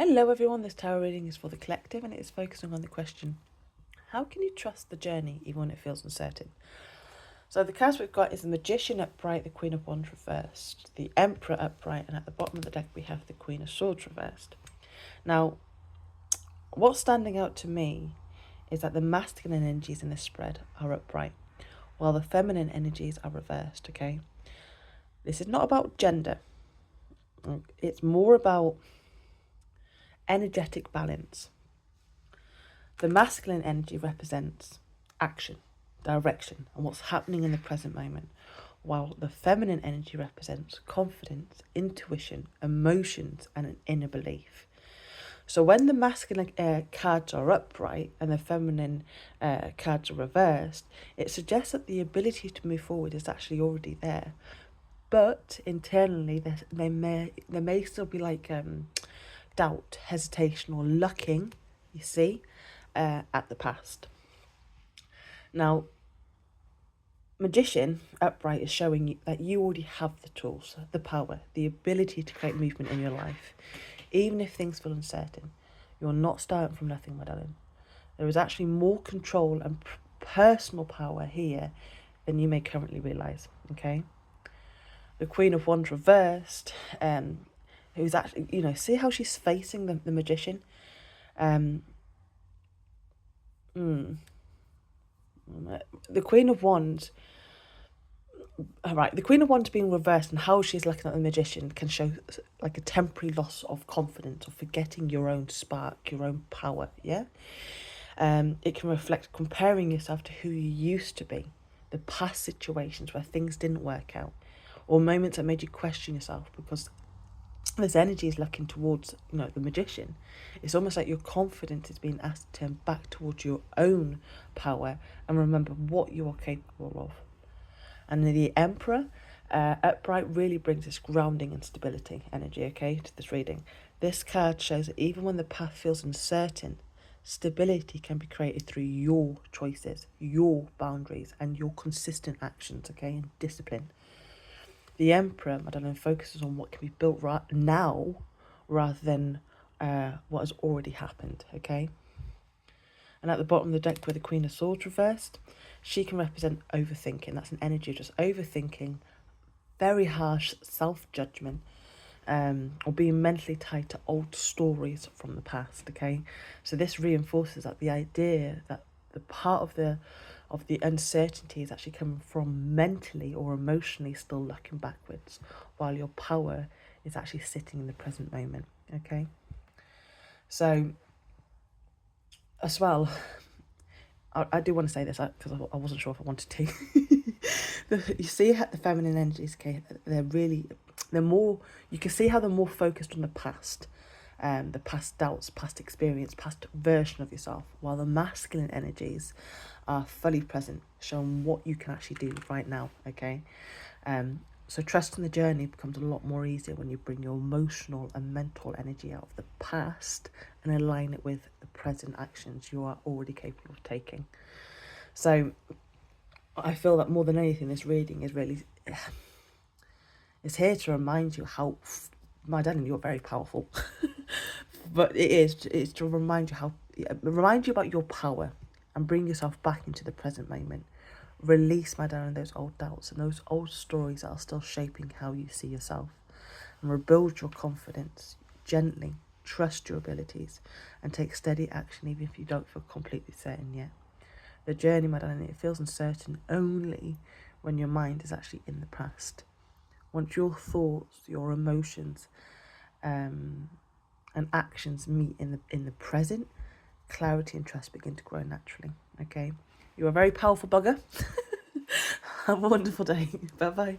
Hello everyone, this tarot reading is for the collective and it is focusing on the question, how can you trust the journey even when it feels uncertain? So the cards we've got is the Magician upright, the Queen of Wands reversed, the Emperor upright, and at the bottom of the deck we have the Queen of Swords reversed. Now, what's standing out to me is that the masculine energies in this spread are upright, while the feminine energies are reversed, okay? This is not about gender. It's more about energetic balance. The masculine energy represents action, direction, and what's happening in the present moment, while the feminine energy represents confidence, intuition, emotions, and an inner belief. So when the masculine cards are upright and the feminine cards are reversed, it suggests that the ability to move forward is actually already there. But internally, there may still be like doubt, hesitation, or looking, you see, at the past. Now, Magician upright is showing you that you already have the tools, the power, the ability to create movement in your life. Even if things feel uncertain, you're not starting from nothing, my darling. There is actually more control and personal power here than you may currently realise, okay? The Queen of Wands reversed, who's actually, see how she's facing the Magician? The Queen of Wands, the Queen of Wands being reversed and how she's looking at the Magician can show like a temporary loss of confidence or forgetting your own spark, your own power, yeah? It can reflect comparing yourself to who you used to be, the past situations where things didn't work out, or moments that made you question yourself because this energy is looking towards, the Magician. It's almost like your confidence is being asked to turn back towards your own power and remember what you are capable of. And the Emperor upright really brings this grounding and stability energy, okay, to this reading. This card shows that even when the path feels uncertain, stability can be created through your choices, your boundaries, and your consistent actions, okay, and discipline. The Emperor, focuses on what can be built right now rather than what has already happened, okay? And at the bottom of the deck with the Queen of Swords reversed, she can represent overthinking. That's an energy of just overthinking, very harsh self-judgment, or being mentally tied to old stories from the past, okay? So this reinforces that the idea that the part of the uncertainty is actually coming from mentally or emotionally still looking backwards, while your power is actually sitting in the present moment, okay? So, as well, I do want to say this because I wasn't sure if I wanted to. You see how the feminine energies, okay, they're more, you can see how they're more focused on the past doubts, past experience, past version of yourself, while the masculine energies are fully present, showing what you can actually do right now, okay? So trusting the journey becomes a lot more easier when you bring your emotional and mental energy out of the past and align it with the present actions you are already capable of taking. So I feel that more than anything, this reading is really, it's here to remind you how, my darling, you're very powerful. But it's to remind you about your power and bring yourself back into the present moment. Release, my darling, those old doubts and those old stories that are still shaping how you see yourself, and rebuild your confidence gently. Trust your abilities and take steady action even if you don't feel completely certain yet. The journey, my darling, it feels uncertain only when your mind is actually in the past. Once your thoughts, your emotions, and actions meet in the present, clarity and trust begin to grow naturally, okay? You're a very powerful bugger. Have a wonderful day. Bye-bye.